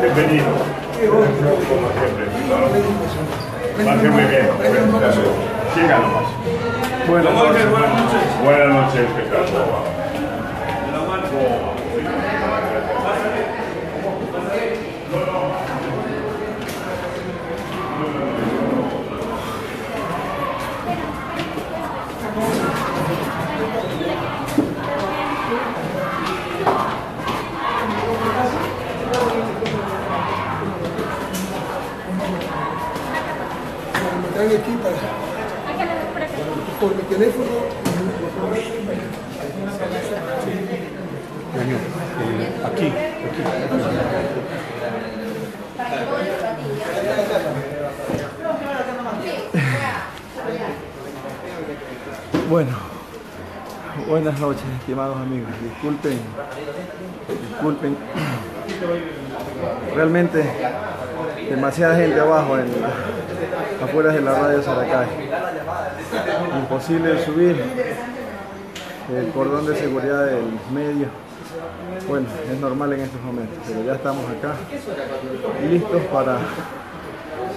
Bienvenido. Como siempre. Va a ser muy bien. Sigan nomás. Buenas noches. Buenas noches. ¿Qué tal? Aquí por mi teléfono. Aquí. Bueno, buenas noches, estimados amigos. Disculpen. Realmente demasiada gente abajo afuera de la radio Saracay. Imposible subir el cordón de seguridad del medio. Bueno, es normal en estos momentos, pero ya estamos acá listos para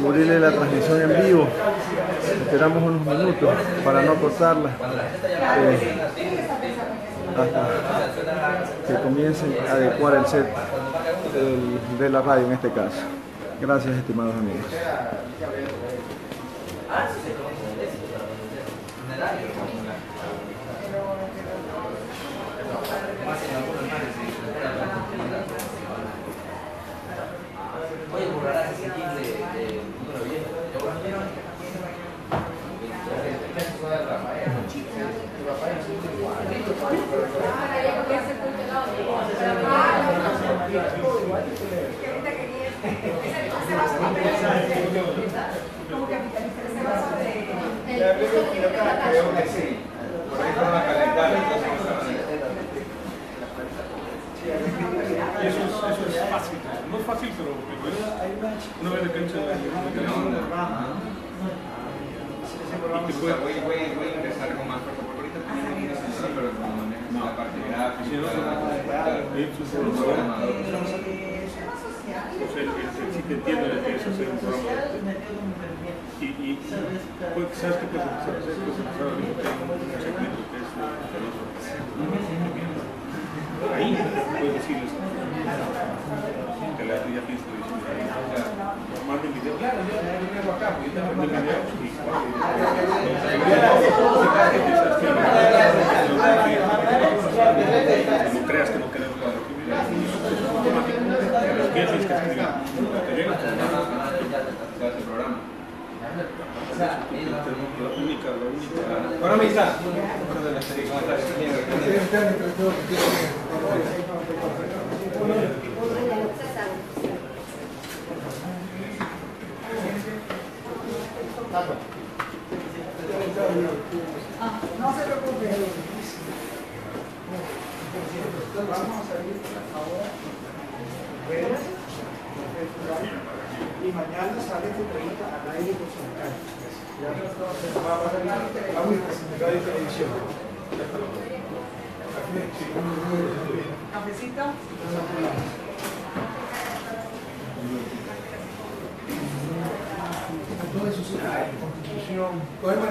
cubrirle la transmisión en vivo. Esperamos unos minutos para no cortarla hasta que comiencen a adecuar el set de la radio en este caso. Gracias, estimados amigos. Oye, borrarás ese kit de número viejo. Como capitalizar ese vaso de... Creo que sí. Por ahí van a calentar. Y eso es fácil, no es fácil, pero una vez de cancha Voy a empezar con más fuerza, porque ahorita pero como manejas la parte gráfica, si te entiendo de que eso es un programa y ¿sabes qué puedes empezar a hacer? Puedes empezar a limitar un segmento que es ahí puedes decirles que la ya pienso manden video. Claro, yo vengo acá, porque yo tengo videos y no creas que no queremos cuadro que los que tienes que escribir te llega el programa. la única Ahora me está. No se preocupe. Vamos a salir ahora. y mañana sale esta entrevista al aire por su canal. Ya va a salir a Radio y Televisión. Cafecito. Todo eso sí, Constitución. ¿Cuál es la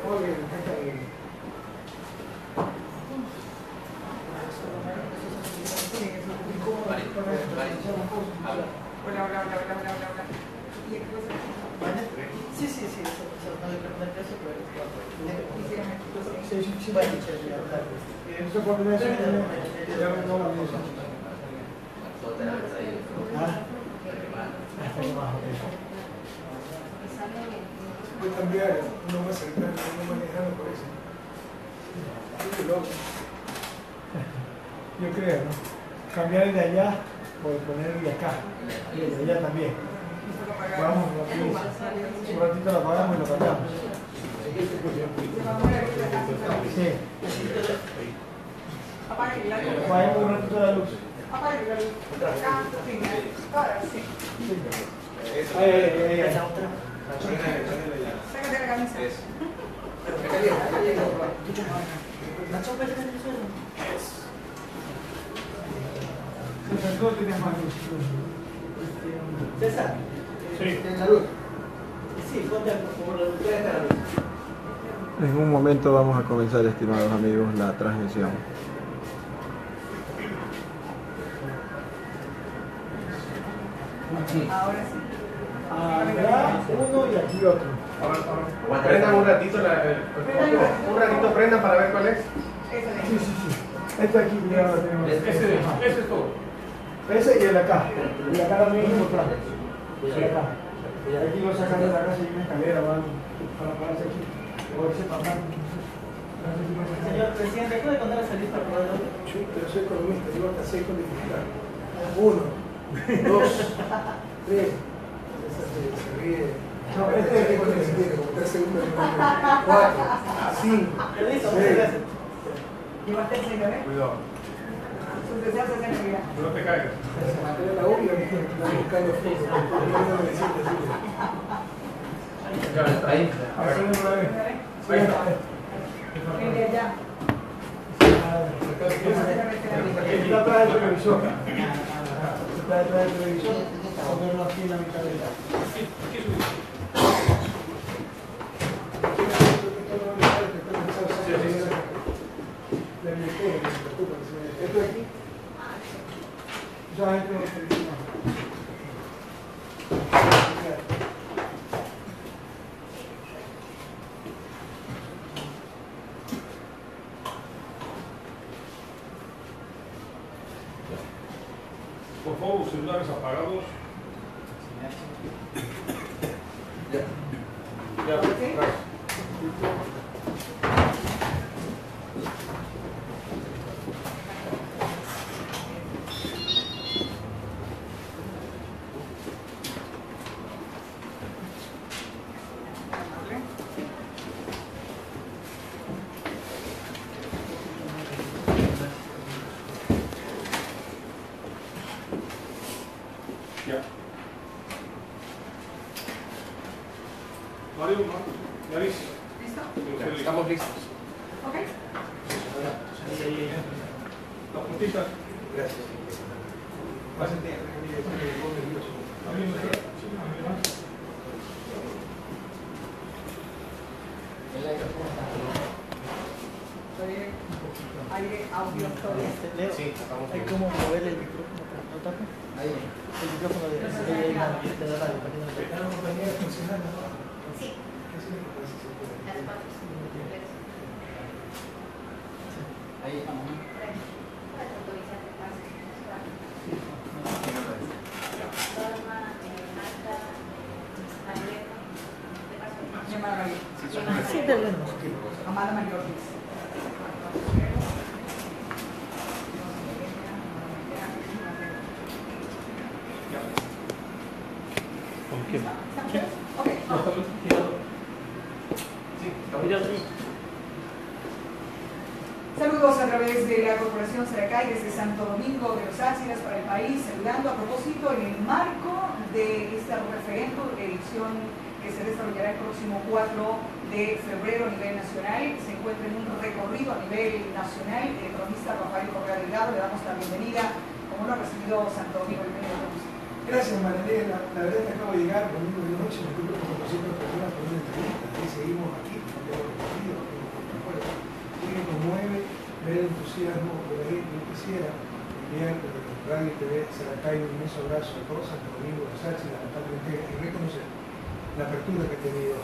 Hola. ¿Y qué cosa? Sí, eso no le pregunté eso, pero Sí, vaya. Eso por eso ya no lo mismo. Voy a cambiar, no me acercar, no manejando por eso. Qué loco. Yo creo, ¿no? Cambiar el de allá por poner el de acá. Y el de allá también. Vamos, un ratito lo apagamos y lo cambiamos. Sí. Apagamos un ratito la luz. Apague la luz. Acá, ahora sí. Sácate la camisa. César. Sí. ¿La luz? Sí, ponte por favor la luz. En un momento vamos a comenzar, estimados amigos, la transmisión. Ahora sí. Acá uno y aquí otro. Prendan un ratito, un ratito prendan para ver cuál es. Sí. Este aquí ya lo tenemos. Ese es todo. Ese y el de acá. El de acá también es importante. El de acá. Aquí lo sacan de la casa y una escalera van para pararse aquí. O ese papá. Señor presidente, ¿puede contar esa lista por favor? Sí, pero soy economista, digo hasta 6 con dificultad. 1, 2, 3. Se ríe. No, este es el que se ríe, como 3 segundos. 4, 5, 6. Llevaste el señor, ¿eh? Cuidado, Sus deseos se hacen realidad. no te caigas. Era la obvia, la buscando fuego. No me decía Ahí. Ahí está. El de allá. Está atrás del televisor. Está detrás del televisor. Ponerlo aquí en la mitad de la. Esto aquí. Ya entro en el televisor. Por favor, los celulares apagados. Ya, gracias. Ya. Mario, Nariz. ¿Listo? Estamos listos. ¿Ok? La puntita. Gracias. Aire, audio, todo. Leo, Sí, estamos hay como mover el micrófono, ¿no tapa? Ahí. El micrófono de la radio, para que no lo toque. Sí. Ahí estamos. Llamada María. Sí, dale. Amada María Ortiz. ¿Con quién? Ok. Sí, estamos listos. Salud. Saludos a través de la Corporación Saracay desde Santo Domingo de los Áchilas para el país, saludando a propósito en el marco de esta referéndum, elección que se desarrollará el próximo 4 de febrero a nivel nacional. Se encuentra en un recorrido a nivel nacional. El economista Rafael Correa Delgado, le damos la bienvenida. ¿Cómo lo ha recibido Santo Domingo? Gracias, Marilena. La verdad es que acabo de llegar, domingo de noche, me encuentro con 200 personas por una entrevista. Y seguimos aquí, no tengo recorrido, no tengo puerta. Y me conmueve ver el entusiasmo por ahí. Yo quisiera enviar Radio y TV Saracay un inmenso abrazo a todos Santo Domingo de los Áchilas, lamentablemente, y reconocer la apertura que ha tenido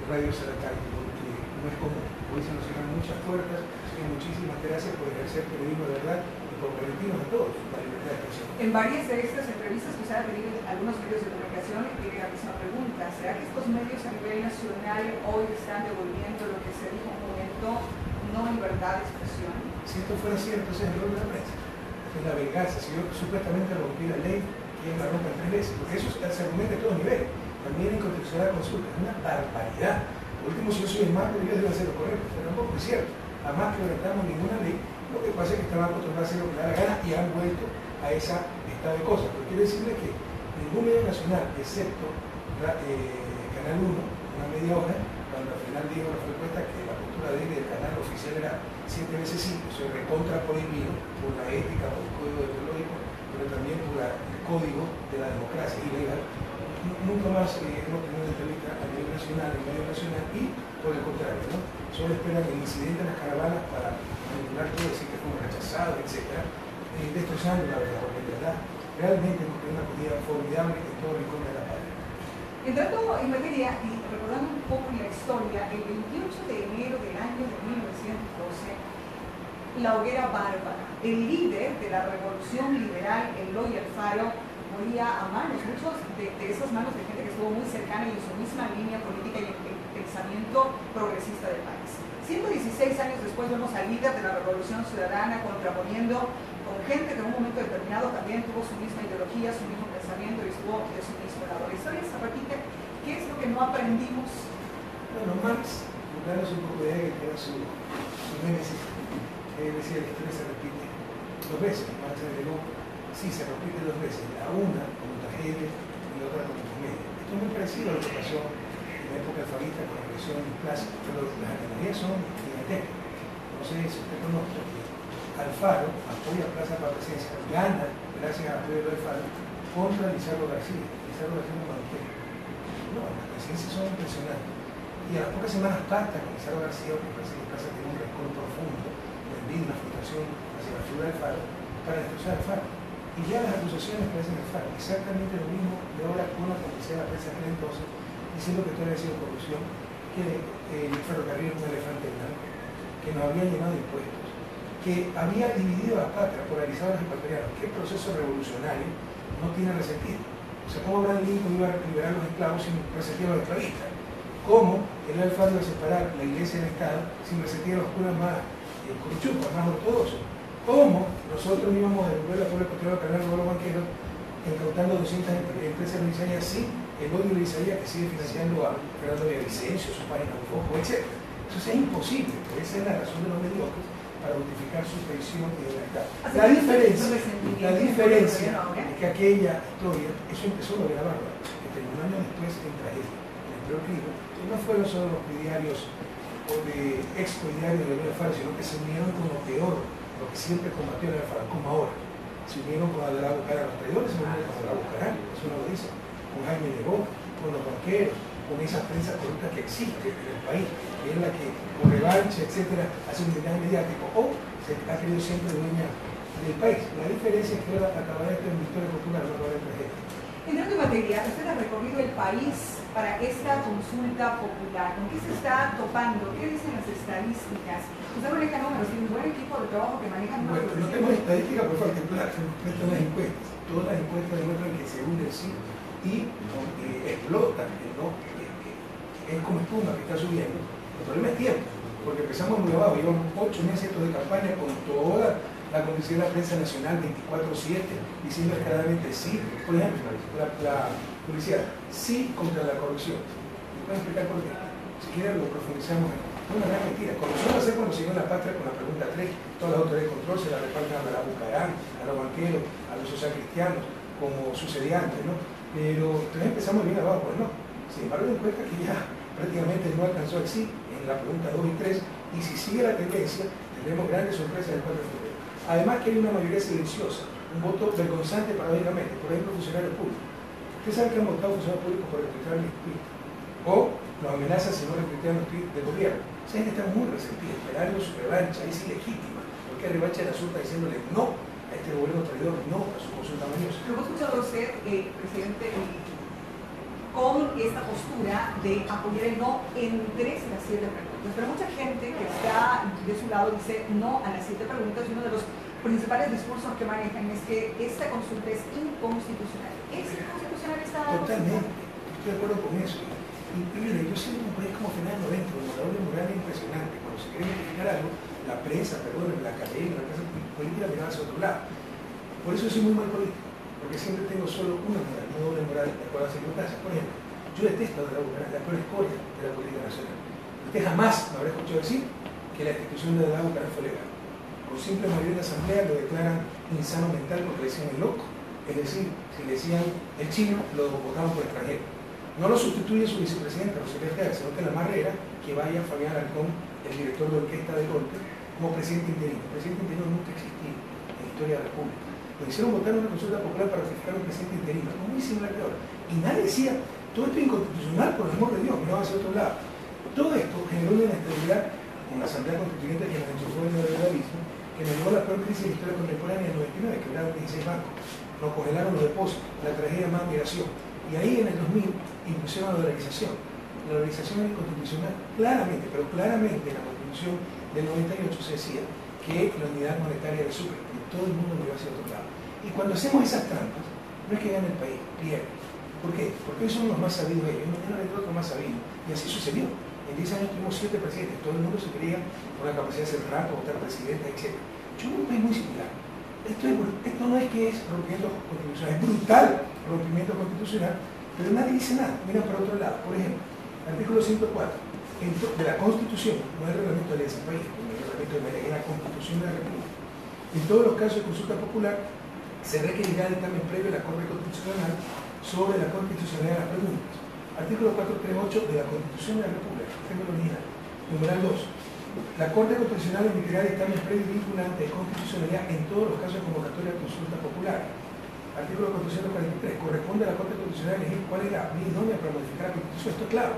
Radio Saracay, porque no es común. Hoy se nos cierran muchas puertas, así que muchísimas gracias por ejercer periodismo de verdad y por permitirnos a todos la libertad de expresión. En varias de estas entrevistas que usted ha tenido algunos medios de comunicación, tiene la misma pregunta: ¿será que estos medios a nivel nacional hoy están devolviendo lo que se dijo en un momento, no libertad de expresión? Si esto fuera cierto, ese es el rol de la prensa. Es la venganza. Si yo supuestamente rompí la ley, ¿quién la rompe 3 veces? Porque eso se argumenta en todos niveles. También en constitucional consulta. Es una barbaridad. Por último, si yo soy el más, yo debo hacer lo correcto. Pero tampoco es cierto. Jamás quebrantamos ninguna ley. Lo que pasa es que estaban acostumbrados a hacer lo que les da la gana y han vuelto a esa estado de cosas. Pero quiero decirles que ningún medio nacional, excepto Canal 1, una media hora, cuando al final dijo la propuesta que la postura de él del canal oficial era 7 veces 5, eso es recontra prohibido por la ética, por el código deontológico, pero también por el código de la democracia ilegal. Nunca más hemos tenido una entrevista a nivel nacional, en medio nacional, y por el contrario, ¿no? Solo esperan el incidente en las caravanas para manipular todo, decir que fuimos rechazados, etc. Destrozando la verdad, porque de verdad, realmente hemos tenido una acogida formidable en todo el rincón de la patria. Entrando en materia y recordando un poco la historia, el 28 de enero del año de 1912, la hoguera bárbara, el líder de la revolución liberal, Eloy Alfaro, moría a manos, muchos de esas manos de gente que estuvo muy cercana y en su misma línea política y en el pensamiento progresista del país. 116 años después vemos al líder de la Revolución Ciudadana contraponiendo con gente que en un momento determinado también tuvo su misma ideología, su mismo pensamiento y estuvo de su mismo lado. La historia se repite. ¿Qué es lo que no aprendimos? Bueno, Marx, danos un poco de aire, que era su némesis, decía la historia se repite 2 veces. Marx agregó, sí, se repite 2 veces, la una como tragedia y la otra como comedia. Esto es muy parecido a lo que pasó en la época alfarista con la revolución clásica, pero las analogías son gigantescas. No sé si usted conoce que Alfaro apoya a Plaza para la Presidencia, gana gracias a apoyo de Alfaro contra Lizardo García. Lizardo García no mantiene. No, las presidencias son impresionantes. Y a las pocas semanas pacta con Lizardo García, porque parece que Plaza tiene un rencor profundo, una envidia, una frustración hacia la figura de Alfaro, para destrozar a Alfaro. Y ya las acusaciones que hacen Alfaro, exactamente lo mismo de ahora con la policía de la prensa aquel entonces, diciendo que todo había sido corrupción, que el ferrocarril era un elefante blanco, que nos había llenado de impuestos, que había dividido a la patria, polarizado a los ecuatorianos. ¿Qué proceso revolucionario no tiene resentido? O sea, ¿cómo Abraham Lincoln iba a liberar a los esclavos sin resentir a los esclavistas? ¿Cómo el Alfaro iba a separar la iglesia del Estado sin resentir a los curas más conchupas, más ortodoxos? ¿Cómo nosotros íbamos a devolver la pueblo ecuatoriano al canal de los banqueros incautando 200 empresas licenciadas sin el odio de Isaías que sigue financiando a Fernando Villavicencio, su página un poco, etc.? Eso es imposible, porque esa es la razón de los mediocres para justificar su traición y libertad. La diferencia es que aquella historia, eso empezó lo de la Bárbara, que terminó un año después en tragedia, en el peor crimen, y no fueron solo los prediarios o de exprediarios de Alfaro, sino que se unieron con lo peor, lo que siempre combatió el Alfaro, como ahora. Se unieron con Adelado Bucaram, los traidores se unieron con Adelado Bucaram, eso no lo dice, con Jaime Nebot, con los banqueros, con esa prensa corrupta que existe en el país, que es la que con revancha, etcétera, hace un mensaje mediático o se ha querido siempre dueña del país. La diferencia es que ahora acabará esto en victoria popular, no acabará en tragedia. Entrando en materia, usted ha recorrido el país para esta consulta popular. ¿Con qué se está topando? ¿Qué dicen las estadísticas? Usted maneja números, tiene un buen equipo de trabajo que maneja números. Bueno, no tengo estadística por falta de plata, estas las encuestas. Todas las encuestas demuestran que se hunde el sí y explotan, ¿no? Es como espuma que está subiendo. El problema es tiempo, porque empezamos muy abajo, llevamos 8 meses de campaña con toda la complicidad de la prensa nacional 24/7, diciendo descaradamente sí. Por ejemplo, la publicidad, sí contra la corrupción. ¿Me pueden explicar por qué? Si quieren lo profundizamos. Es una gran mentira. Corrupción va a ser cuando se dio la patria con la pregunta 3, todas las autoridades de control se las reparten a la Bucarán, a los banqueros, a los social cristianos, como sucedía antes, ¿no? Pero entonces empezamos bien abajo, pues no. Sin embargo, den cuenta que ya prácticamente no alcanzó el sí en la pregunta 2 y 3, y si sigue la tendencia, tendremos grandes sorpresas el 4 de febrero. Además que hay una mayoría silenciosa, un voto vergonzante paradójicamente, por ejemplo, funcionarios públicos. Ustedes saben que han votado funcionarios públicos por retuitear el tweet, o los amenazas si no retuitean los tweets del gobierno. Esa gente está muy resentida, esperando su revancha, es ilegítima, porque hay revancha de la Asunta diciéndole no a este gobierno traidor, no a su consulta mañosa. Lo hemos escuchado a usted, presidente, con esta postura de apoyar el no en 3 de las 7 preguntas. Pero mucha gente que está de su lado dice no a las 7 preguntas, y uno de los principales discursos que manejan es que esta consulta es inconstitucional. ¿Es inconstitucional esta Totalmente, estoy de acuerdo con eso. Y mire, yo siempre un país como final 90, el moderador de moral es impresionante. Cuando se quiere modificar algo, la prensa, perdón, la academia, la prensa política miraba hacia otro lado. Por eso soy muy mal político, porque siempre tengo solo una moral, no doble moral de acuerdo a las circunstancias. Por ejemplo, yo detesto a la Bucarán, la peor escoria de la política nacional. Usted jamás me habrá escuchado decir que la institución de la Bucarán fue legal. Por simple mayoría de la asamblea lo declaran insano mental porque le decían el loco. Es decir, si le decían el chino, lo votaban por extranjero. No lo sustituye su vicepresidenta, José Ferrer, sino que la más era que vaya Fabián Alarcón, el director de orquesta del golpe, como presidente interino. El presidente interino nunca existió en la historia de la República. Lo hicieron votar en una consulta popular para ratificar un presidente interino, algo muy similar que ahora. Y nadie decía, todo esto es inconstitucional, por el amor de Dios, miraba hacia otro lado. Todo esto generó una inestabilidad con la Asamblea Constituyente que nos enchufó en el neoliberalismo, que nos llevó a la peor crisis de la historia contemporánea en el 99, quebraron 16 bancos, nos congelaron los depósitos, la tragedia más migración. Y ahí en el 2000 impusieron la dolarización. La dolarización era inconstitucional, claramente, pero claramente en la Constitución del 98 se decía que la unidad monetaria era súper, y todo el mundo lo iba hacia otro lado. Y cuando hacemos esas trampas, no es que gane el país, pierde. ¿Por qué? Porque hoy son los más sabidos ellos, mañana vendrá otro más sabido. Y así sucedió. En 10 años tuvimos 7 presidentes, todo el mundo se creía con la capacidad de ser rato, votar presidente, etc. Yo veo un país muy similar. Esto no es que es rompimiento constitucional, es brutal rompimiento constitucional, pero nadie dice nada. Mira por otro lado, por ejemplo, artículo 104 de la Constitución, no es el reglamento de ley de país, no es el reglamento de ley, es la Constitución de la República. En todos los casos de consulta popular se requerirá el dictamen previo de la Corte Constitucional sobre la constitucionalidad de las preguntas. Artículo 438 de la Constitución de la República, tengo el original. Numeral 2. La Corte Constitucional emitirá dictamen previo y vinculante de constitucionalidad en todos los casos de convocatoria de consulta popular. Artículo 443. Corresponde a la Corte Constitucional elegir cuál es la vía idónea para modificar la Constitución. Esto es claro,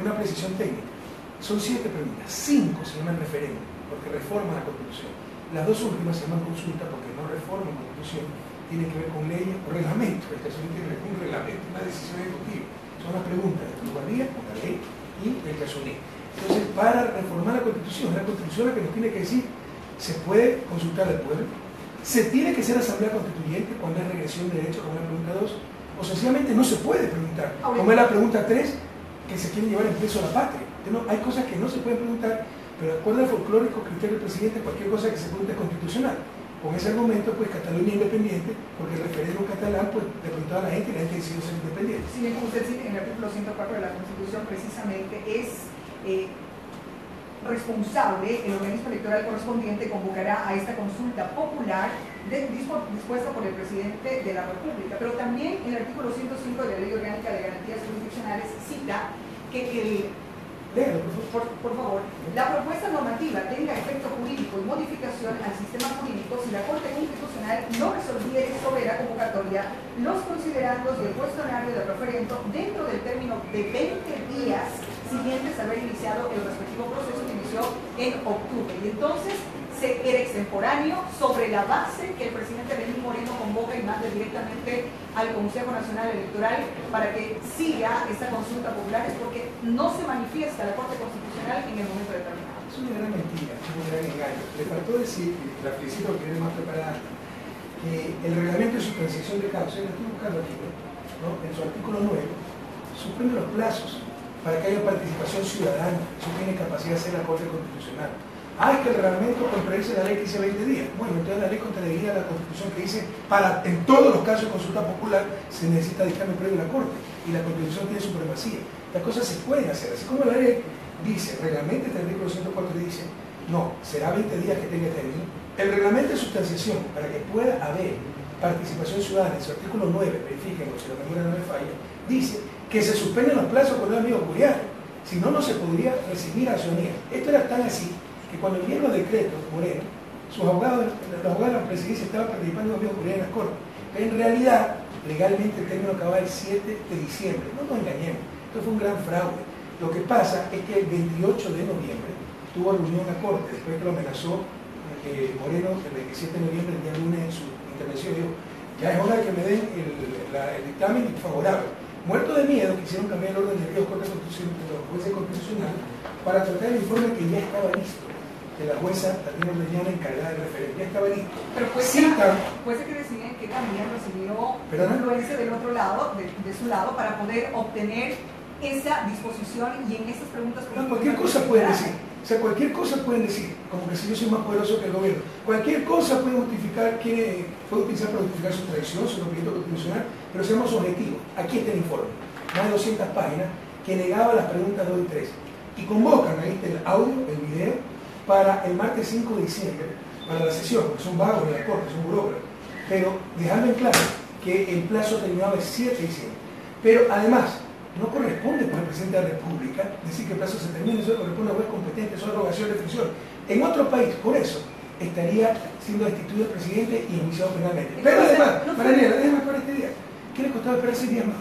una precisión técnica. Son 7 preguntas, 5 se llaman referéndum, porque reforman la Constitución. Las 2 últimas se llaman consulta porque no reforman la Constitución, tienen que ver con leyes o reglamentos. El caso tiene que ver con un reglamento, una decisión ejecutiva. Son las preguntas de Turbanía, con la ley y el casoné. Entonces, para reformar la Constitución la que nos tiene que decir, se puede consultar al pueblo, se tiene que ser asamblea constituyente cuando es regresión de derechos, como es la pregunta 2, o sencillamente no se puede preguntar, como es la pregunta 3, que se quiere llevar en peso a la patria. Entonces, hay cosas que no se pueden preguntar, pero de acuerdo al folclórico criterio del presidente, cualquier cosa que se pregunte es constitucional. Con ese argumento, pues Cataluña es independiente, porque el referéndum catalán, pues le preguntaba a la gente y la gente decidió ser independiente. Si bien usted en el artículo 104 de la Constitución precisamente es responsable, el organismo electoral correspondiente convocará a esta consulta popular dispuesta por el presidente de la República. Pero también el artículo 105 de la Ley Orgánica de Garantías Jurisdiccionales cita que por favor, la propuesta normativa tenga efecto jurídico y modificación al sistema jurídico si la Corte Constitucional no resolviere sobre la convocatoria los considerandos y el cuestionario de referendo dentro del término de 20 días siguientes a haber iniciado el respectivo proceso que inició en octubre. Y entonces se era extemporáneo sobre la base que el presidente Lenín Moreno convoca y manda directamente al Consejo Nacional Electoral para que siga esta consulta popular, es porque no se manifiesta la Corte Constitucional en el momento determinado. Es una gran mentira, es un gran engaño. Le faltó decir, y la felicito porque es más preparada, que el reglamento de sustanciación de causa, lo estoy buscando aquí, ¿no? En su artículo 9, suspende los plazos para que haya participación ciudadana. Eso tiene capacidad de hacer la Corte Constitucional. Es que el reglamento contradice la ley que dice 20 días. Bueno, entonces la ley contradiría la Constitución que dice en todos los casos de consulta popular se necesita dictamen previo de la Corte y la Constitución tiene supremacía. Las cosas se pueden hacer, así como la ley dice, reglamento este artículo 104 dice No, será 20 días que tenga término. El reglamento de sustanciación, para que pueda haber participación ciudadana, en su artículo 9, verifíquenlo si la memoria no me falla, dice que se suspenden los plazos con el amigo curial. Si no, no se podría recibir a la ciudadanía. Esto era tan así que cuando vinieron los decretos, Moreno, los abogados de la presidencia estaban participando en los amigos curiales en las cortes. Pero en realidad, legalmente el término acababa el 7 de diciembre. No nos engañemos, esto fue un gran fraude. Lo que pasa es que el 28 de noviembre tuvo reunión a corte, después que lo amenazó Moreno el 27 de noviembre, el día lunes, en su intervención, dijo, ya es hora de que me den el dictamen favorable. Muerto de miedo, quisieron cambiar el orden de Ríos Corte Constitucional, de los jueces constitucionales, para tratar el informe que ya estaba listo, de la jueza Tatiana Orellana encargada del referendo, ya estaba listo. Pero jueces que deciden que también recibió influencia del otro lado, de su lado, para poder obtener esa disposición y en esas preguntas... No, cualquier cosa pueden decir. O sea, cualquier cosa pueden decir, como que si yo soy más poderoso que el gobierno. Cualquier cosa puede justificar, puede utilizar para justificar su traición, su rompimiento constitucional, pero seamos objetivos. Aquí está el informe, más de 200 páginas, que negaba las preguntas 2 y 3. Y convocan, ahí está el audio, el video, para el martes 5 de diciembre, para la sesión, porque son vagos de la Corte, son burócratas. Pero dejando en claro que el plazo terminaba el 7 de diciembre. Pero además, no corresponde para el presidente de la República decir que el plazo se termine, eso corresponde a la juez competente, eso es rogación de defensión. En otro país, por eso, estaría siendo destituido el presidente y enjuiciado penalmente. Pero además, Marianela, déjame por este día, ¿qué le costaba esperar 6 días más?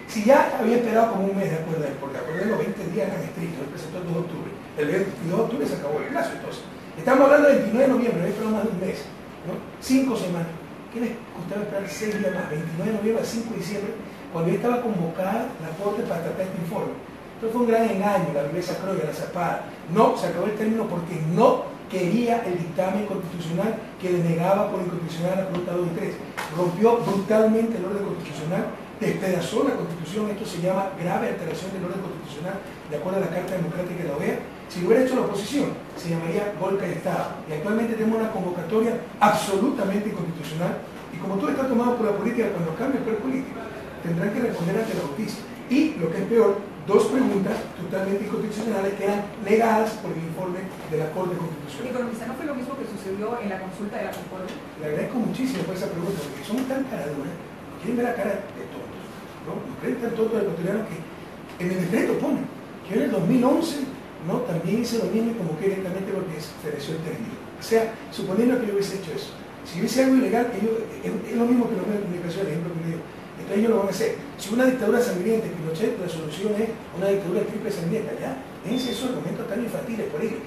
Si ya había esperado como un mes de acuerdo, porque acuerdo de los 20 días eran estrictos, él presentó el 2 de octubre. El 22 de octubre se acabó el plazo, entonces. Estamos hablando del 29 de noviembre, había esperado más de un mes, ¿no? 5 semanas. ¿Qué les costaba esperar 6 días más? 29 de noviembre a 5 de diciembre, cuando ya estaba convocada la Corte para tratar este informe. Entonces fue un gran engaño, la Iglesia Croya, la zapada. No, se acabó el término porque no quería el dictamen constitucional que le negaba por inconstitucional la pregunta 2 y 3. Rompió brutalmente el orden constitucional, despedazó la Constitución. Esto se llama grave alteración del orden constitucional, de acuerdo a la Carta Democrática de la OEA. Si lo hubiera hecho la oposición, se llamaría golpe de Estado. Y actualmente tenemos una convocatoria absolutamente inconstitucional. Y como todo está tomado por la política, cuando cambia el poder político, tendrán que responder ante la justicia. Y, lo que es peor, 2 preguntas totalmente inconstitucionales que eran negadas por el informe de la Corte Constitucional. Economista, ¿no fue lo mismo que sucedió en la consulta de la Concordia? Le agradezco muchísimo por esa pregunta, porque son tan caraduras, quieren ver la cara de tontos, ¿no? Nos creen tan tontos de ecuatorianos que en el decreto ponen que en el 2011 ¿no? También hice lo mismo como que directamente lo que ofreció el término. O sea, suponiendo que yo hubiese hecho eso. Si hubiese algo ilegal, es lo mismo que los medios de comunicación, el ejemplo que me dio. Entonces ellos lo van a hacer. Si una dictadura sangrienta, Pinochet, la solución es una dictadura triple sangrienta, ¿ya? Déjense esos argumentos tan infantiles por ahí.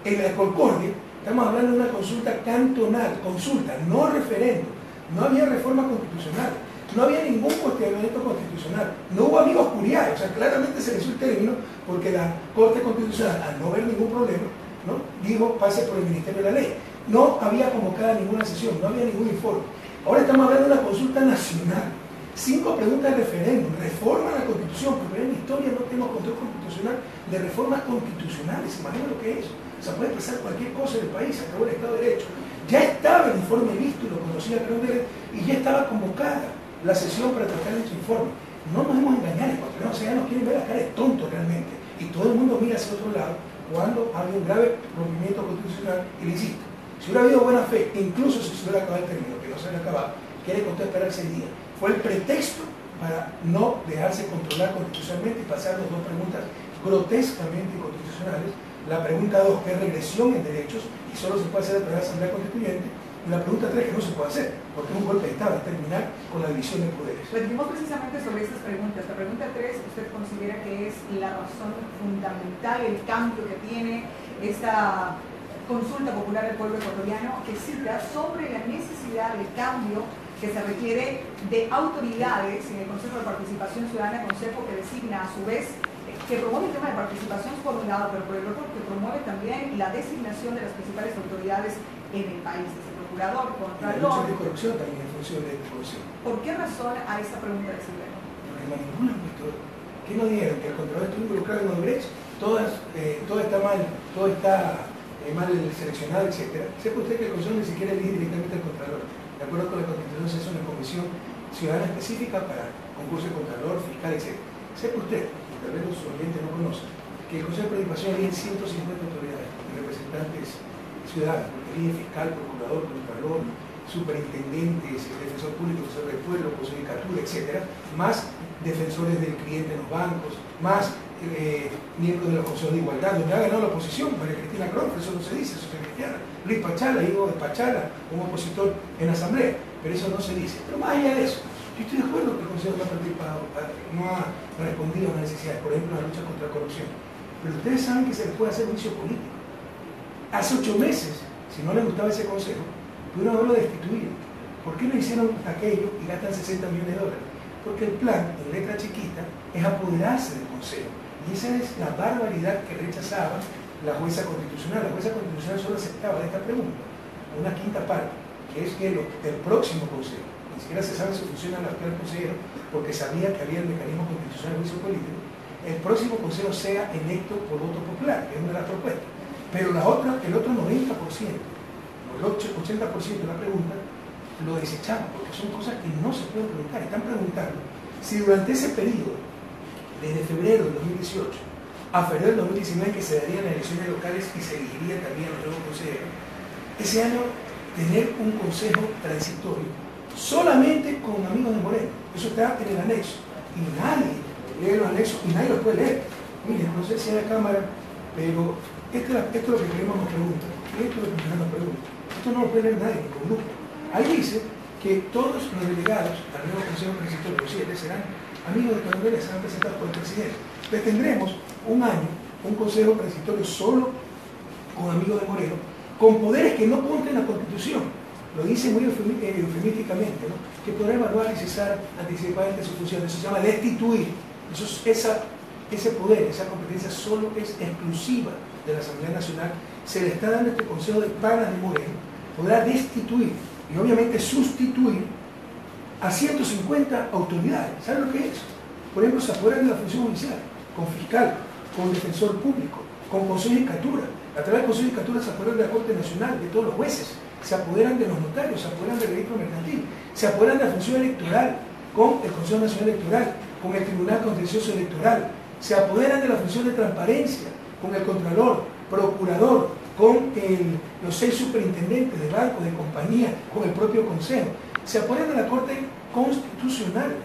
En la Concordia, estamos hablando de una consulta cantonal, consulta, no referéndum. No había reforma constitucional. No había ningún cuestionamiento constitucional. No hubo amigos curiales. O sea, claramente se les hizo el término porque la Corte Constitucional, al no ver ningún problema, ¿no? Dijo, pase por el Ministerio de la Ley. No había convocada ninguna sesión, no había ningún informe. Ahora estamos hablando de una consulta nacional. 5 preguntas de referéndum, reforma a la Constitución, porque en la historia no tenemos control constitucional de reformas constitucionales. Imaginen lo que es eso. O sea, puede pasar cualquier cosa en el país, se acabó el Estado de Derecho. Ya estaba el informe listo y lo conocía Creo y ya estaba convocada la sesión para tratar este informe. No nos hemos engañado, ecuatorianos, o sea, ya nos quieren ver la cara de tontos realmente. Y todo el mundo mira hacia otro lado cuando había un grave rompimiento constitucional. Y le insisto, si hubiera habido buena fe, incluso si se hubiera acabado el término, que no se había acabado, ¿qué le costó esperar 6 días? Fue el pretexto para no dejarse controlar constitucionalmente y pasar las 2 preguntas grotescamente inconstitucionales. La pregunta 2, que es regresión en derechos, y solo se puede hacer a través de la Asamblea Constituyente. Y la pregunta 3, que no se puede hacer, porque es un golpe de Estado, es terminar con la división de poderes. Pues dijimos precisamente sobre estas preguntas. La pregunta 3, ¿usted considera que es la razón fundamental, el cambio que tiene esta consulta popular del pueblo ecuatoriano, que cita sobre la necesidad del cambio que se requiere de autoridades en el Consejo de Participación Ciudadana, consejo que designa a su vez, que promueve el tema de participación por un lado, pero por el otro que promueve también la designación de las principales autoridades en el país, desde el procurador, contralor. La lucha de corrupción también en función de la corrupción. ¿Por qué razón a esta pregunta de Silvano? Porque no hay ninguna cuestión. ¿Qué nos dijeron? Que el contralor estuvo involucrado en Odebrecht, todo está mal, todo está mal seleccionado, etc. Sepa usted que el Consejo ni siquiera elige directamente al contralor. De acuerdo con la Constitución, se hace una comisión ciudadana específica para concurso de contralor, fiscal, etc. Sepa usted, tal vez los oyentes no conocen, que el Consejo de Participación elige 150 autoridades y representantes. representantes ciudadanos, porque fiscal, procurador, contralor, superintendentes, defensor público, defensor del pueblo, judicatura, etcétera, más defensores del cliente en los bancos, más miembros de los consejos de igualdad, donde ha ganado la oposición, María Cristina Cronfeld, eso no se dice, eso es cristiana, Luis Pachala, hijo de Pachala, un opositor en la asamblea, pero eso no se dice. Pero más allá de eso, yo estoy de acuerdo que el Consejo no ha participado, no ha respondido a las necesidades, por ejemplo, la lucha contra la corrupción, pero ustedes saben que se les puede hacer juicio político. Hace 8 meses, si no les gustaba ese consejo, pudieron haberlo destituido. ¿Por qué no hicieron aquello y gastan $60 millones? Porque el plan, en letra chiquita, es apoderarse del consejo. Y esa es la barbaridad que rechazaba la jueza constitucional. La jueza constitucional solo aceptaba de esta pregunta una quinta parte, que es que el próximo consejo, ni siquiera se sabe si funciona el actual consejero, porque sabía que había el mecanismo constitucional de juicio político, el próximo consejo sea electo por voto popular, que es una de las propuestas. Pero el otro 90%, o el 80% de la pregunta, lo desechaban, porque son cosas que no se pueden preguntar. Están preguntando si durante ese periodo, desde febrero del 2018 a febrero del 2019, que se darían las elecciones locales y se elegiría también los nuevos consejeros, ese año tener un consejo transitorio solamente con amigos de Moreno. Eso está en el anexo y nadie lee los anexos y nadie los puede leer. Miren, no sé si hay la cámara, pero esto es lo que queremos nos pregunta. Esto es lo que nos pregunta. Esto no lo puede leer nadie, ningún grupo. Ahí dice que todos los delegados al nuevo consejo transitorio, los 7, serán amigos de Colombia, serán presentados por el presidente. Entonces tendremos un año, un consejo transitorio solo con amigos de Moreno, con poderes que no cumplen la Constitución. Lo dice muy eufemísticamente, ¿no? Que podrá evaluar y cesar anticipadamente sus funciones. Eso se llama destituir. Ese poder, esa competencia solo es exclusiva de la Asamblea Nacional. Se le está dando este consejo de panas de Moreno. Podrá destituir y obviamente sustituir a 150 autoridades. ¿Saben lo que es? Por ejemplo, se apoderan de la función judicial, con fiscal, con defensor público, con consejo de judicatura. A través del consejo de judicatura se apoderan de la Corte Nacional, de todos los jueces, se apoderan de los notarios, se apoderan del registro mercantil, se apoderan de la función electoral, con el Consejo Nacional Electoral, con el Tribunal Contencioso Electoral, se apoderan de la función de transparencia, con el Contralor, Procurador, con los 6 superintendentes de banco, de compañía, con el propio Consejo. Se apoderan de la Corte Constitucional,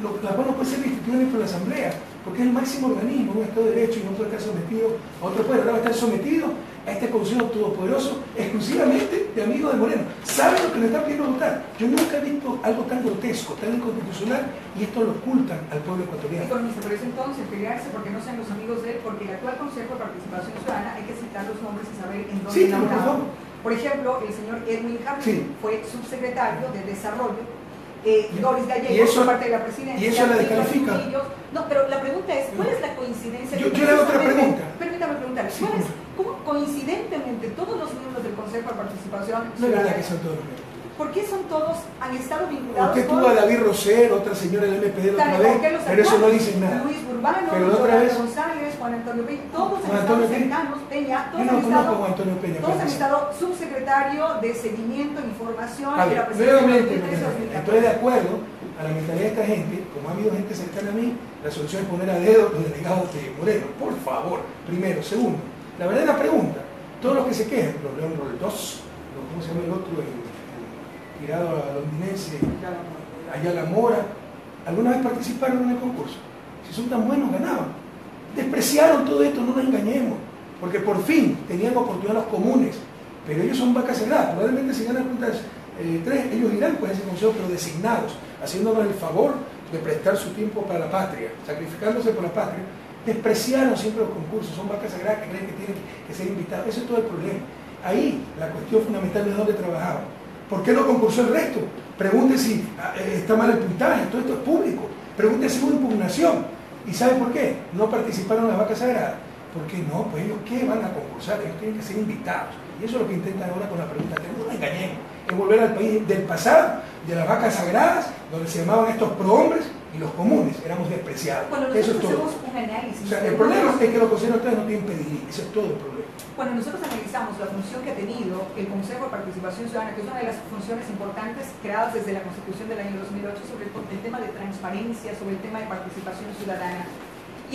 la cual no puede ser destituida ni por la Asamblea, porque es el máximo organismo, un Estado de Derecho y no puede estar sometido a otro poder. Ahora va a estar sometido a este Consejo Todopoderoso exclusivamente de amigos de Moreno. ¿Saben lo que le están pidiendo votar? Yo nunca he visto algo tan grotesco, tan inconstitucional, y esto lo ocultan al pueblo ecuatoriano. Economista, por eso entonces pelearse porque no sean los amigos de él, porque el actual Consejo de Participación Ciudadana hay que citar los nombres y saber en dónde Sí, están. por favor. Por ejemplo, el señor Edwin Jardín Sí. fue subsecretario de Desarrollo, Doris Gallego, ¿Y eso, por parte de la presidencia. y eso la descalifica? No, pero la pregunta es, ¿cuál es la coincidencia? Yo le hago otra pregunta. Permítame preguntarle, Sí, ¿cómo coincidentemente todos los miembros del Consejo de Participación No es verdad Ciudadana, que son todos los mismos. ¿por qué son todos, han estado vinculados Usted tuvo a David Roser, otra señora del MPD la otra vez, pero eso no dice nada. Luis Urbano, Pero la otra Yolanda vez, González, Juan Antonio Peña, todos Juan han estado Antonio Peña. cercanos, Peña, Yo todos no han conozco a estado, Juan Antonio Peña. todos han ¿qué estado subsecretario de seguimiento e información A de la ver, presidencia. nuevamente, de estoy de acuerdo a la mentalidad de esta gente, como ha habido gente cercana a mí, la solución es poner a dedo los delegados de Moreno, por favor, primero. Segundo, la verdadera pregunta, todos los que se quejan, los León Roldós, ¿cómo se llama el otro? El tirado a londinense, Ayala Mora, ¿alguna vez participaron en el concurso? Si son tan buenos, ganaban. Despreciaron todo esto, no nos engañemos, porque por fin tenían oportunidad los comunes, pero ellos son vacas sagradas. Probablemente si ganan juntas 3, ellos irán pues a ese consejo, pero designados, haciéndonos el favor de prestar su tiempo para la patria, sacrificándose por la patria. Despreciaron siempre los concursos, son vacas sagradas que creen que tienen que ser invitados. Ese es todo el problema. Ahí la cuestión fundamental es dónde trabajaban. ¿Por qué no concursó el resto? Pregunte si está mal el puntaje, todo esto es público. Pregunte si hubo impugnación. ¿Y sabe por qué? No participaron las vacas sagradas. ¿Por qué no? Pues ellos, ¿qué van a concursar? Ellos tienen que ser invitados. Y eso es lo que intentan ahora con la pregunta. No nos engañemos. Es volver al país del pasado, de las vacas sagradas, donde se llamaban estos prohombres y los comunes. Éramos despreciados. Bueno, eso es nosotros todo. hacemos un análisis. O sea, el problema es que los consejeros no tienen pedigrí. Eso es todo el problema. Bueno, nosotros analizamos la función que ha tenido el Consejo de Participación Ciudadana, que es una de las funciones importantes creadas desde la Constitución del año 2008 sobre el tema de transparencia, sobre el tema de participación ciudadana.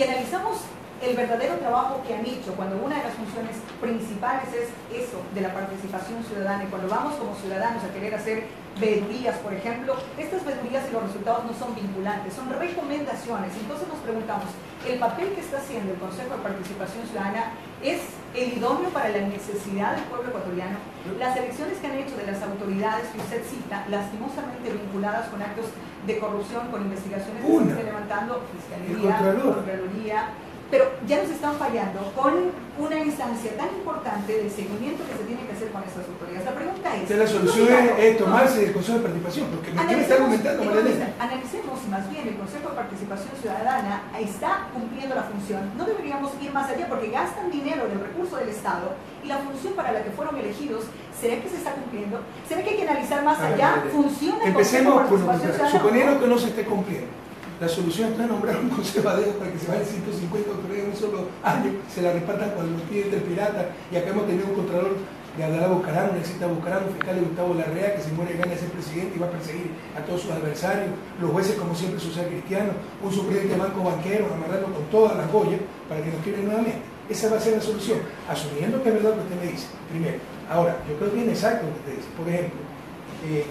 Y analizamos el verdadero trabajo que han hecho, cuando una de las funciones principales es eso, de la participación ciudadana, y cuando vamos como ciudadanos a querer hacer veedurías, por ejemplo, estas veedurías y los resultados no son vinculantes, son recomendaciones. Entonces nos preguntamos, ¿el papel que está haciendo el Consejo de Participación Ciudadana es el idóneo para la necesidad del pueblo ecuatoriano? Las elecciones que han hecho de las autoridades que usted cita, lastimosamente vinculadas con actos de corrupción, con investigaciones que se están levantando, Fiscalía, Contraloría, pero ya nos están fallando con una instancia tan importante del seguimiento que se tiene que hacer con estas autoridades. La pregunta es... La solución es tomarse el Consejo de Participación, porque me está argumentando Marianela. Analicemos si más bien el Consejo de Participación Ciudadana está cumpliendo la función. No deberíamos ir más allá porque gastan dinero del recurso del Estado y la función para la que fueron elegidos, ¿será que se está cumpliendo? ¿Será que hay que analizar más allá? ¿Funciona el Consejo de Participación Ciudadana? Suponiendo que no se esté cumpliendo. La solución está nombrar un consejo de dedo para que se vayan 150 autoridades en un solo año, se la repartan cuando los clientes del pirata, y acá hemos tenido un contralor de Abdalá Bucaram, un exita Bucaram, un fiscal de Gustavo Larrea, que se muere de ganas de ser presidente y va a perseguir a todos sus adversarios, los jueces como siempre social cristiano, un subpresidente de banco banquero, amarrarlo con todas las joyas para que nos quieren nuevamente. Esa va a ser la solución, asumiendo que es verdad lo que usted me dice, primero. Ahora, yo creo que es exacto lo que usted dice. Por ejemplo,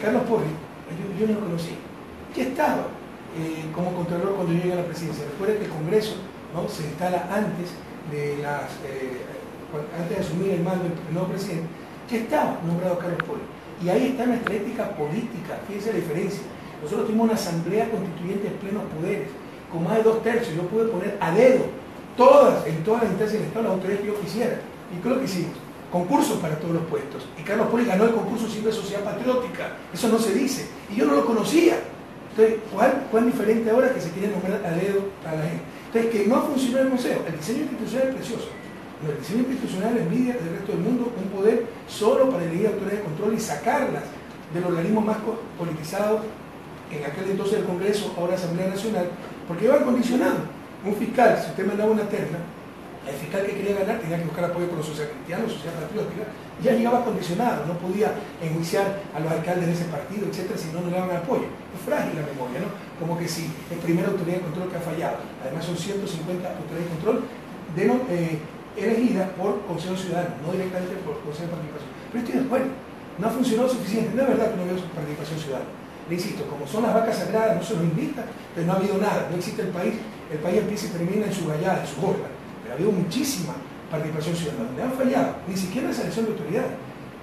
Carlos Porri, yo no lo conocí, ya estaba como contralor cuando llega a la presidencia. Recuerden que el Congreso, ¿no?, se instala antes de asumir el mando del nuevo presidente. Ya estaba nombrado Carlos Porri. Y ahí está nuestra ética política. Fíjense la diferencia. Nosotros tuvimos una asamblea constituyente de plenos poderes, con más de 2/3. Yo pude poner a dedo en todas las instancias del Estado las autoridades que yo quisiera. ¿Y qué es lo que hicimos? Concursos para todos los puestos. Y Carlos Porri ganó el concurso siendo de sociedad patriótica. Eso no se dice. Y yo no lo conocía. Entonces, ¿cuál diferente ahora que se quiere nombrar a dedo a la gente? Entonces, que no ha funcionado el Consejo. El diseño institucional es precioso. El diseño institucional envidia del resto del mundo un poder solo para elegir autoridades de control y sacarlas del organismo más politizado, en aquel entonces el Congreso, ahora Asamblea Nacional, porque iban condicionados. Un fiscal, si usted mandaba una terna, el fiscal que quería ganar tenía que buscar apoyo con los social cristianos, social patriótica, ya llegaba condicionado, no podía enjuiciar a los alcaldes de ese partido, etcétera, si no le daban apoyo. Es frágil la memoria, ¿no? Como que si es primera autoridad de control que ha fallado. Además son 150 autoridades de control elegidas por Consejo Ciudadano, no directamente por Consejo de Participación. Pero estoy de acuerdo, no ha funcionado suficiente, no es verdad que no veo participación ciudadana. Le insisto, como son las vacas sagradas, no se nos invita, pero no ha habido nada, no existe el país empieza y termina en su gallada, en su gorda. Pero ha habido muchísima participación ciudadana, donde han fallado, ni siquiera la selección de autoridades.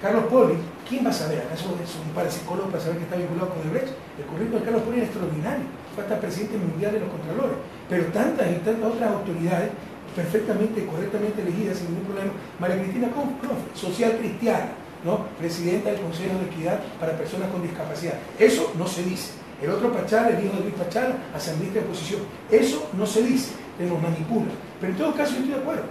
Carlos Porri, ¿quién va a saber? ¿Acaso es un parapsicólogo para saber que está vinculado con Odebrecht? El currículum de Carlos Porri es extraordinario, fue hasta presidente mundial de los Contralores, pero tantas y tantas otras autoridades perfectamente, correctamente elegidas sin ningún problema. María Cristina Croft, social cristiana, ¿no?, presidenta del Consejo de Equidad para Personas con Discapacidad. Eso no se dice. El otro Pachala, el hijo de Luis Pachala, asambleísta de oposición. Eso no se dice, se nos manipula. Pero en todo caso yo estoy de acuerdo.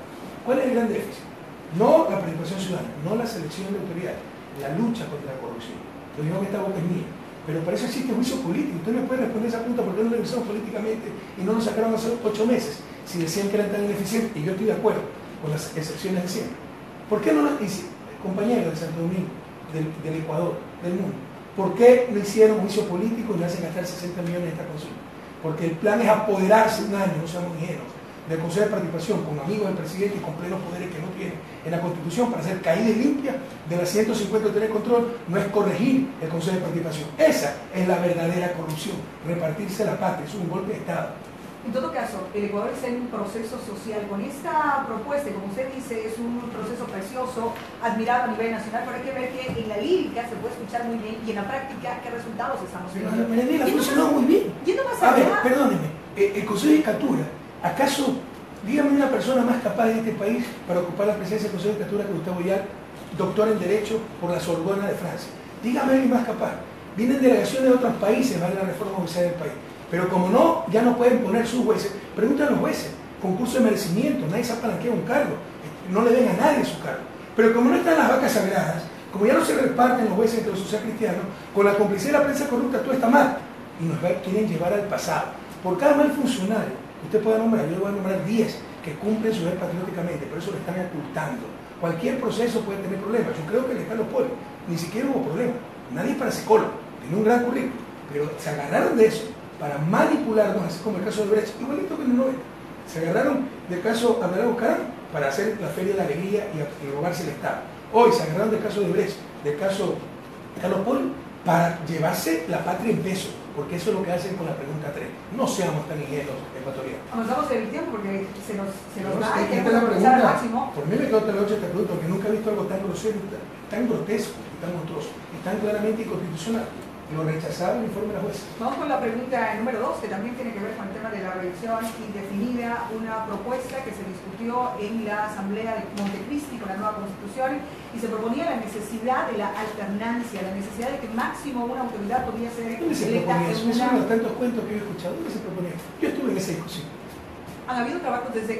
¿Cuál es el gran déficit? No la participación ciudadana, no la selección de autoridades, la lucha contra la corrupción. Lo digo que esta boca es mía. Pero para eso existe juicio político. Usted me puede responder esa pregunta: ¿por qué no lo revisamos políticamente y no nos sacaron hace 8 meses? Si decían que eran tan ineficientes, y yo estoy de acuerdo con las excepciones de siempre. ¿Por qué no lo hicieron? Compañeros de Santo Domingo, del Ecuador, del mundo, ¿por qué no hicieron juicio político y no hacen gastar 60 millones de esta consulta? Porque el plan es apoderarse un año, no seamos ingenuos, del Consejo de Participación con amigos del presidente y con plenos poderes que no tiene en la Constitución para hacer caída y limpia de las 150 de control. No es corregir el Consejo de Participación. Esa es la verdadera corrupción, repartirse la patria, es un golpe de Estado. En todo caso, el Ecuador está en un proceso social. Con esta propuesta, como usted dice, es un proceso precioso, admirado a nivel nacional, pero hay que ver que en la lírica se puede escuchar muy bien y en la práctica, ¿qué resultados estamos viendo? Pero Marianela funcionó muy bien. Yendo más A ver, allá, perdóneme, el Consejo de Judicatura, ¿acaso, dígame una persona más capaz en este país para ocupar la presidencia del Consejo de Judicatura que Gustavo Yar, doctor en Derecho por la Sorbona de Francia? Dígame alguien más capaz. Vienen delegaciones de otros países, vale la reforma judicial del país. Pero como no, ya no pueden poner sus jueces, preguntan a los jueces, concurso de merecimiento, nadie se apalanquea un cargo, no le den a nadie su cargo. Pero como no están las vacas sagradas, como ya no se reparten los jueces entre los social cristianos, con la complicidad de la prensa corrupta todo está mal. Y nos quieren llevar al pasado. Por cada mal funcionario que usted pueda nombrar, yo le voy a nombrar 10 que cumplen su deber patrióticamente, pero eso lo están ocultando. Cualquier proceso puede tener problemas. Yo creo que el Carlos Porri ni siquiera hubo problema. Nadie es parapsicólogo, tiene un gran currículum, pero se agarraron de eso para manipularnos, así como el caso de Odebrecht, igualito que en el 90. Se agarraron del caso Abdalá Bucaram para hacer la Feria de la Alegría y robarse el Estado. Hoy se agarraron del caso de Brecht, del caso Carlos Polo, para llevarse la patria en peso, porque eso es lo que hacen con la pregunta 3. No seamos tan ingenuos, ecuatorianos. Avanzamos en el tiempo porque se nos da y Esta tenemos es la que aprovechar al pregunta. máximo. Por mí me quedo hasta la noche esta pregunta, porque nunca he visto algo tan grosero, tan grotesco, y tan monstruoso, y tan claramente inconstitucional. Lo rechazaba el informe de la jueza. Vamos con la pregunta número 2, que también tiene que ver con el tema de la reelección indefinida, una propuesta que se discutió en la Asamblea de Montecristi con la nueva Constitución y se proponía la necesidad de la alternancia, la necesidad de que máximo una autoridad podía ser ¿Dónde se electa proponía en eso? Es uno de una... los tantos cuentos que he escuchado. ¿Dónde se proponía? Yo estuve en esa discusión. Han habido trabajos desde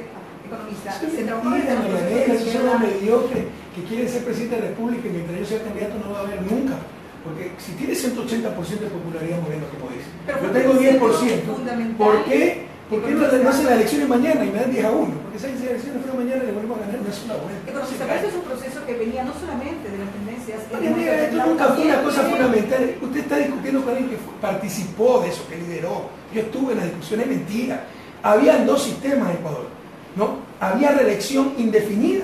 economistas, Es se trabajó mentira, desde no, los la procesos de esos son los izquierda. mediocres que quieren ser presidente de la República y mientras yo sea candidato no va a haber nunca. Porque si tiene 180% de popularidad, Moreno, como dice, Pero yo fue tengo un 10%. fundamental. ¿Por qué? ¿Por qué no hacen las elecciones mañana y me dan 10-1? Porque si esas elecciones fueron mañana le volvemos a ganar una sola vuelta. Economista, pero eso es un proceso que venía no solamente de las tendencias... María Negra, esto nunca fue una cosa fundamental. Usted está discutiendo con alguien que participó de eso, que lideró. Yo estuve en la discusión, es mentira. Habían dos sistemas en Ecuador, ¿no? Había reelección indefinida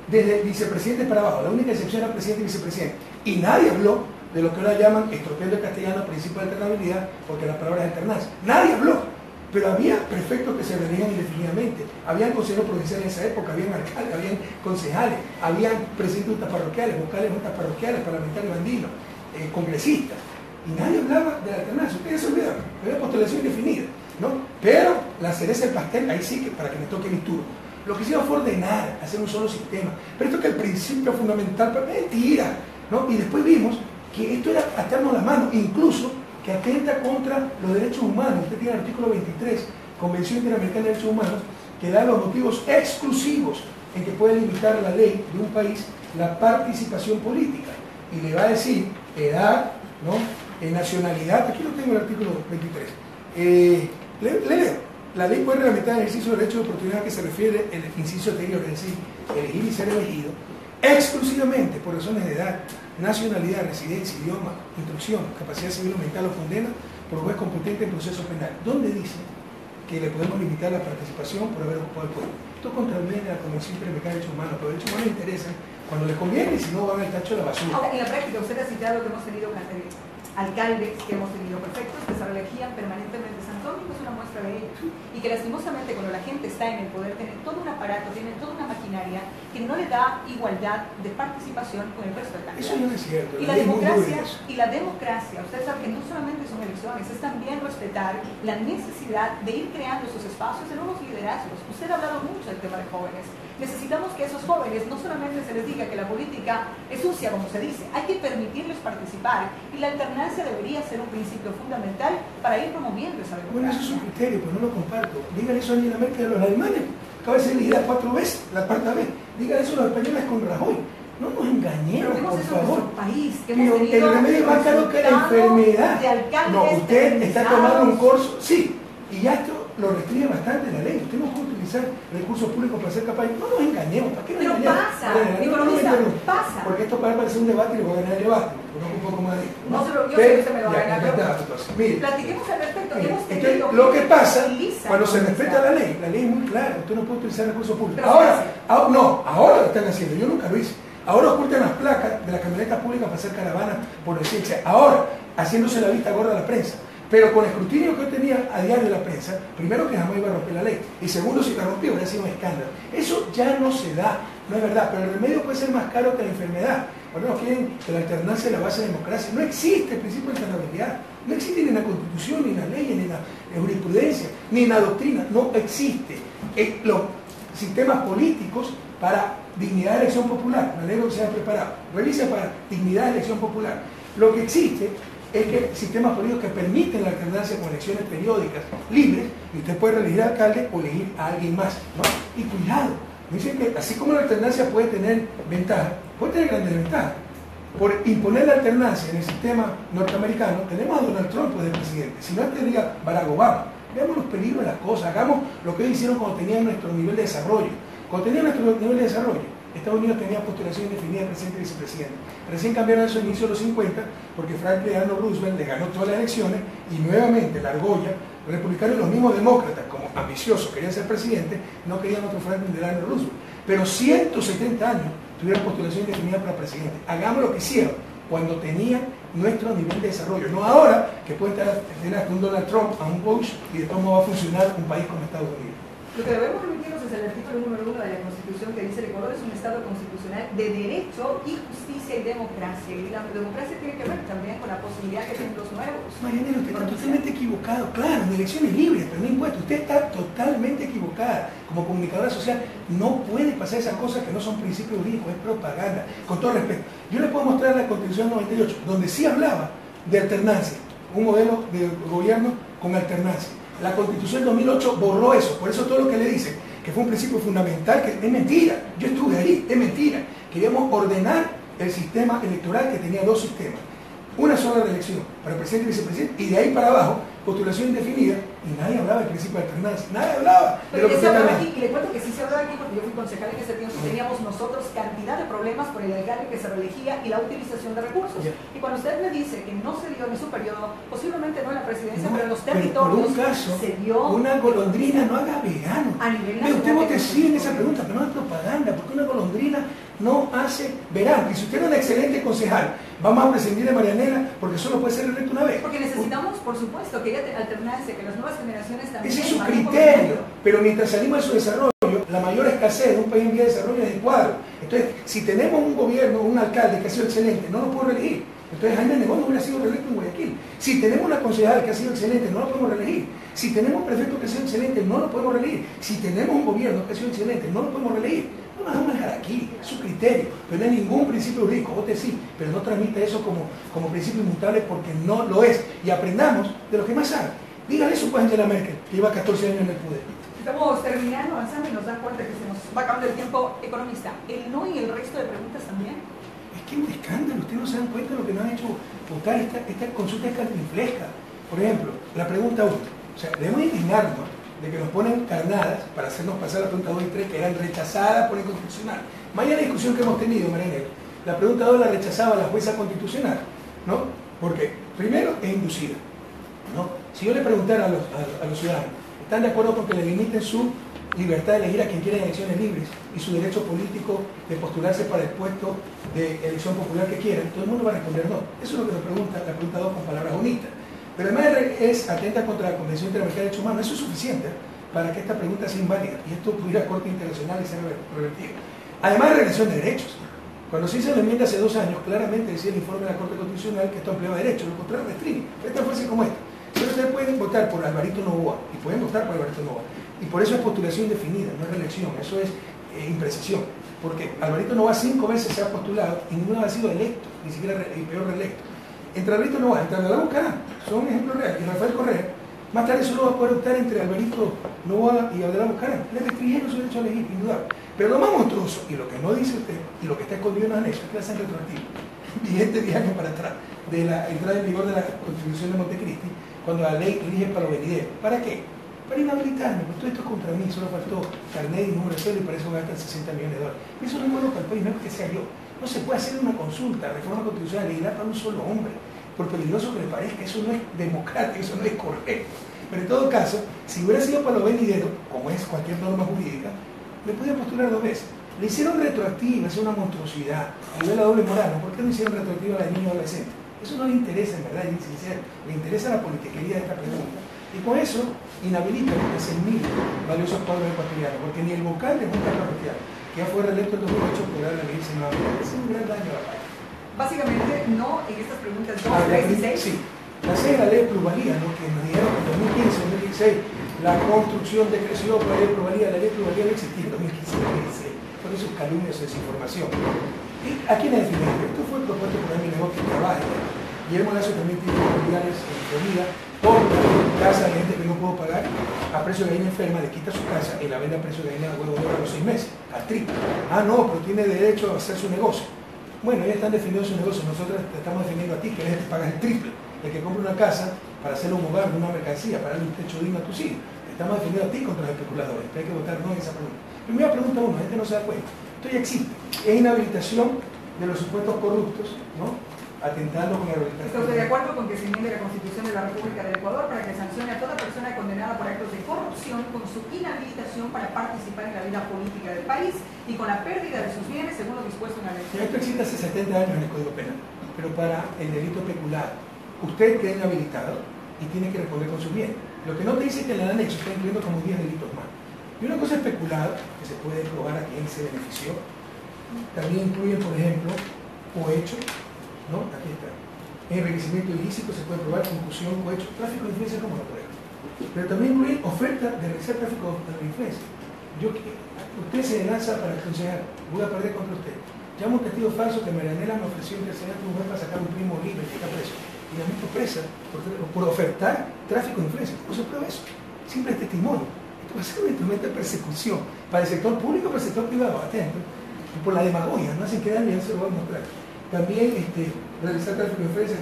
desde el vicepresidente para abajo. La única excepción era presidente y vicepresidente. Y nadie habló de lo que ahora llaman, estropeando el castellano, principio de alternabilidad, porque la palabra es alternancia. Nadie habló. Pero había prefectos que se reelegían indefinidamente, habían consejeros provinciales en esa época, habían alcaldes, habían concejales, habían presidentes de juntas parroquiales, vocales de juntas parroquiales, parlamentarios andinos, congresistas. Y nadie hablaba de la alternancia. Ustedes se olvidaron, había postulación indefinida, ¿no? Pero la cereza del pastel, ahí sí que para que me toque mi turno. Lo que hicieron fue ordenar, hacer un solo sistema. Pero esto que el principio fundamental, mentira, ¿no? Y después vimos que esto era atarnos la mano, incluso que atenta contra los derechos humanos. Usted tiene el artículo 23, Convención Interamericana de Derechos Humanos, que da los motivos exclusivos en que puede limitar la ley de un país la participación política. Y le va a decir edad, ¿no? Nacionalidad, aquí lo tengo el artículo 23. Le leo. La ley puede reglamentar el ejercicio del derecho de oportunidad que se refiere al inciso anterior, es decir, elegir y ser elegido, exclusivamente por razones de edad, nacionalidad, residencia, idioma, instrucción, capacidad civil o mental o condena por juez competente en proceso penal. ¿Dónde dice que le podemos limitar la participación por haber ocupado el puesto? Esto contraviene a la Convención Interamericana de Derechos Humanos, pero los derechos humanos le interesan cuando les conviene y si no van al tacho de la basura. Ahora, en la práctica, usted ha citado que hemos tenido alcaldes que hemos tenido prefectos que se reelegían permanentemente. San Tónico es una muestra de ello. Y que lastimosamente cuando la gente está en el poder tiene todo un aparato, tiene toda una maquinaria que no le da igualdad de participación con el resto del candidato. Eso no es cierto. Y la democracia, usted sabe que no solamente son elecciones, es también respetar la necesidad de ir creando esos espacios de nuevos liderazgos. Usted ha hablado mucho del tema de jóvenes. Necesitamos que a esos jóvenes no solamente se les diga que la política es sucia, como se dice, hay que permitirles participar y la alternancia debería ser un principio fundamental para ir promoviendo esa democracia. Bueno, eso es un criterio, pero no lo comparto. Díganle eso a Angela Merkel, a los alemanes. Acaba de ser elegida 4 veces, la cuarta vez. Díganle eso a los españoles con Rajoy. No nos engañemos, pero por eso favor. en nuestro país, que Pero hemos tenido el remedio es más caro que la enfermedad. No, usted está tomando un curso, sí, y ya esto lo restringe bastante la ley. Usted no puede utilizar recursos públicos para ser capaz. No nos engañemos, ¿para qué nos Pero engañamos? pasa, No, economista, no, pasa. Porque esto para parecer un debate y le voy a ganar el debate. Conozco un poco más de esto. No se lo, yo sé que usted me lo va a ganar. Mire, Platiquemos al respecto. mire, Hemos entonces, tenido lo que pasa utiliza, cuando se utiliza. respeta la ley es muy clara. Usted no puede utilizar recursos públicos. Pero Ahora lo están haciendo. Yo nunca lo hice. Ahora ocultan las placas de las camionetas públicas para hacer caravanas por decirse. Ahora, haciéndose la vista gorda a la prensa. Pero con el escrutinio que yo tenía a diario de la prensa, primero que jamás iba a romper la ley, y segundo, si la rompía hubiera sido un escándalo. Eso ya no se da, no es verdad, pero el remedio puede ser más caro que la enfermedad. Ahora nos quieren que la alternancia es la base de la democracia. No existe el principio de alternabilidad, no existe ni en la Constitución, ni en la ley, ni en la jurisprudencia, ni en la doctrina, no existe. Los sistemas políticos para dignidad de elección popular, me alegro que se hayan preparado, revisen para dignidad de elección popular. Lo que existe es que sistemas políticos que permiten la alternancia con elecciones periódicas libres, y usted puede elegir al alcalde o elegir a alguien más, ¿no? Y cuidado, dicen que así como la alternancia puede tener ventajas, puede tener grandes ventajas. Por imponer la alternancia en el sistema norteamericano, tenemos a Donald Trump de presidente, si no te diga Barack Obama. Veamos los peligros de las cosas, hagamos lo que ellos hicieron cuando tenían nuestro nivel de desarrollo. Cuando tenían nuestro nivel de desarrollo, Estados Unidos tenía postulación indefinida de presidente y vicepresidente. Recién cambiaron eso a inicio de los 50 porque Franklin Delano Roosevelt le ganó todas las elecciones y nuevamente la argolla, los republicanos y los mismos demócratas, como ambiciosos querían ser presidente, no querían otro Franklin Delano Roosevelt. Pero 170 años tuvieron postulación indefinida para presidente. Hagamos lo que hicieron cuando tenían nuestro nivel de desarrollo. No ahora que pueden tener hasta un Donald Trump, a un Bush, y de todo modo va a funcionar un país como Estados Unidos. Lo que debemos remitirnos es el artículo número 1 de la Constitución que dice el Ecuador es un Estado constitucional de derecho y justicia y democracia. Y la democracia tiene que ver también con la posibilidad que tienen los nuevos. Marianela, usted está totalmente equivocado. Claro, en elecciones libres, pero no impuestos. Usted está totalmente equivocada. Como comunicadora social, no puede pasar esas cosas que no son principios jurídicos, es propaganda. Con todo respeto. Yo le puedo mostrar la Constitución 98, donde sí hablaba de alternancia, un modelo de gobierno con alternancia. La Constitución 2008 borró eso, por eso todo lo que le dicen, que fue un principio fundamental, que es mentira, yo estuve ahí, es mentira. Queríamos ordenar el sistema electoral que tenía dos sistemas. Una sola reelección para presidente y vicepresidente, y de ahí para abajo, postulación indefinida, y nadie hablaba del principio de alternancia, nadie hablaba de pero lo que se hablaba aquí. aquí, y le cuento que sí se hablaba aquí porque yo fui concejal en ese tiempo y teníamos nosotros cantidad de problemas por el alcalde que se reelegía y la utilización de recursos. Y cuando usted me dice que no se dio en su periodo, posiblemente no en la presidencia, pero en los territorios, por un caso, se dio una golondrina no haga verano. a nivel Usted nacional. vote sí en esa pregunta, pero no es propaganda, porque una golondrina no hace verano. Y si usted es un excelente concejal, vamos a prescindir de Marianela porque solo puede ser electo una vez. Porque necesitamos, por supuesto, que haya alternancia, que las nuevas generaciones también... Ese es su vayan criterio, conociendo. pero mientras salimos de su desarrollo, la mayor escasez de un país en vía de desarrollo es el cuadro. Entonces, si tenemos un gobierno, un alcalde que ha sido excelente, no lo puedo reelegir. Entonces Jaime Nebot no hubiera sido reelecto en Guayaquil. Si tenemos una concejal que ha sido excelente, no lo podemos reelegir. Si tenemos un prefecto que ha sido excelente, no lo podemos reelegir. Si tenemos un gobierno que ha sido excelente, no lo podemos reelegir. No nos vamos a dejar aquí, es su criterio. Pero no hay ningún principio jurídico, vote sí, pero no transmite eso como principio inmutable porque no lo es. Y aprendamos de lo que más sabe. Dígale eso pues a Angela Merkel, que lleva 14 años en el poder. Estamos terminando, avanzando y nos dan cuenta que se nos va acabando el tiempo. Economista, ¿el no y el resto de preguntas también? Es que es un escándalo, ustedes no se dan cuenta de lo que nos han hecho votar esta consulta es cantinflesca. Por ejemplo, la pregunta 1, o sea, debemos indignarnos de que nos ponen carnadas para hacernos pasar la pregunta 2 y 3 que eran rechazadas por el Constitucional. Más allá de la discusión que hemos tenido, Marianela, la pregunta 2 la rechazaba la jueza constitucional, ¿no? Porque, primero, es inducida, ¿no? Si yo le preguntara a los ciudadanos, ¿están de acuerdo con que le limiten su libertad de elegir a quien quiera en elecciones libres y su derecho político de postularse para el puesto de elección popular que quieran? Todo el mundo va a responder no. Eso es lo que nos pregunta la pregunta 2 con palabras bonitas. Pero además es atenta contra la Convención Interamericana de Derechos Humanos. Eso es suficiente para que esta pregunta sea inválida y esto pudiera a Corte Internacional y ser revertido. Además de regresión de derechos. Cuando se hizo la enmienda hace 2 años, claramente decía el informe de la Corte Constitucional que esto ampliaba derechos, lo contrario restringe. Es tan fácil como esto. Pero ustedes pueden votar por Alvarito Noboa y pueden votar por Alvarito Noboa. Y por eso es postulación indefinida, no es reelección, eso es imprecisión. Porque Alvarito Noboa 5 veces se ha postulado y ninguno ha sido electo, ni siquiera el peor reelecto. Entre Alvarito Noboa, entre Alvarito Bucarán, son ejemplos reales, y Rafael Correa, más tarde solo va a poder optar entre Alvarito Noboa y Abdelal Bucarán. Le restringieron su derecho a elegir, indudable. Pero lo más monstruoso, y lo que no dice usted, y lo que está escondido en los anexos, es que hacen retroactivo, vigente 10 años para atrás, de la entrada en vigor de la Constitución de Montecristi, cuando la ley rige para lo venidero. ¿Para qué? Para inhabilitarme, porque todo esto es contra mí, solo faltó carnet y número de sueldo y para eso gastan 60 millones de dólares. Y eso no es bueno para el país, no es que sea yo. No se puede hacer una consulta, reforma constitucional, legislar para un solo hombre. Por peligroso que le parezca, eso no es democrático, eso no es correcto. Pero en todo caso, si hubiera sido para lo venidero, como es cualquier norma jurídica, le podía postular 2 veces. Le hicieron retroactiva, es una monstruosidad. A nivel de doble moral, ¿no? ¿Por qué no hicieron retroactiva a la niña adolescente? Eso no le interesa, en verdad, y sincero. Le interesa la politiquería de esta pregunta. Y con eso inhabilita a 100.000 valiosos cuadros ecuatorianos, porque ni el vocal de Junta Parroquial, que ya fue reelecto en 2008, podrá elegirse nuevamente. Es un gran daño a la país. Básicamente, no en estas preguntas 2, 3 y 6. Sí. La 6 es la ley de plusvalía, ¿no? Que nos dijeron que en 2015, 2016, la construcción decreció por la ley de plusvalía. La ley de plusvalía no existía en 2015, 2016. Fueron sus calumnias o desinformación. ¿Y a quién es definido? Esto fue propuesto por Jaime Nebot, que trabaja. Guillermo Lazo también tiene familiares en Florida, por casa de gente que no pudo pagar a precio de gallina enferma, le quita su casa y la vende a precio de gallina de huevo de oro a los 6 meses, al triple. Ah, no, pero tiene derecho a hacer su negocio. Bueno, ya están definiendo su negocio, nosotros te estamos defendiendo a ti, que eres el que pagas el triple. El que compra una casa para hacerle un hogar, una mercancía, para darle un techo digno a tus hijos. Te estamos defendiendo a ti contra los especuladores. Hay que votar no en esa pregunta. Primera pregunta 1, la gente no se da cuenta. Esto ya existe. Es inhabilitación de los supuestos corruptos, ¿no? Atentando con la ¿Está usted de acuerdo con que se enmiende la Constitución de la República del Ecuador para que sancione a toda persona condenada por actos de corrupción con su inhabilitación para participar en la vida política del país y con la pérdida de sus bienes según lo dispuesto en la ley? Esto existe hace 70 años en el Código Penal, pero para el delito peculado. Usted queda inhabilitado y tiene que responder con sus bienes. Lo que no te dice es que en el anexo está incluyendo como 10 delitos más. Y una cosa es peculado, que se puede probar a quién se benefició. También incluyen, por ejemplo, cohecho, ¿no? Aquí está. Enriquecimiento ilícito se puede probar, concusión, cohecho, tráfico de influencia, como lo prueba. Pero también incluye oferta de realizar tráfico de influencia. Usted se lanza para aconsejar, voy a perder contra usted. Llamo un testigo falso que Marianela me ofreció interceder a tu mujer para sacar un primo libre que está preso. Y la meto presa por ofertar tráfico de influencia. ¿Cómo se prueba eso? Simple testimonio. Esto va a ser un instrumento de persecución para el sector público y para el sector privado. Atento. Y por la demagogia, no hacen quedar bien, se lo voy a mostrar. También realizar tráfico de influencia,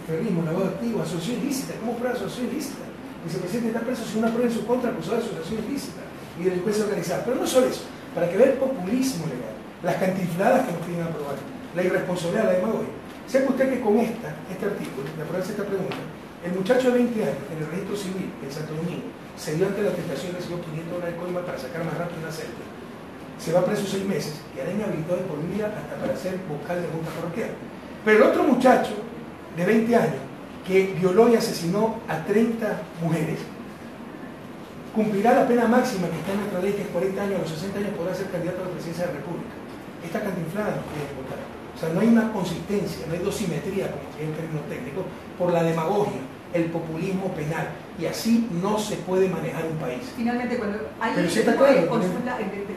terrorismo, lavado de activos, asociación ilícita. ¿Cómo prueba asociación ilícita? El vicepresidente está preso sin una prueba en su contra acusado de asociación ilícita y delincuencia organizada. Pero no solo eso, para que vea el populismo legal, las cantinfladas que nos piden aprobar, la irresponsabilidad, la demagogia. Sepa usted que con este artículo, de aprobarse esta pregunta, el muchacho de 20 años en el registro civil en Santo Domingo se dio ante la tentación y recibió 500 dólares de coima para sacar más rápido una celda. Se va preso 6 meses, quedará inhabilitado de por vida hasta para ser vocal de junta parroquial. Pero el otro muchacho de 20 años que violó y asesinó a 30 mujeres cumplirá la pena máxima que está en nuestra ley, que es 40 años, a los 60 años podrá ser candidato a la presidencia de la República. Esta cantinflada no quiere votar. O sea, no hay una consistencia, no hay dosimetría, como se dice en términos técnicos, por la demagogia, el populismo penal. Y así no se puede manejar un país. Finalmente, cuando hay un tipo de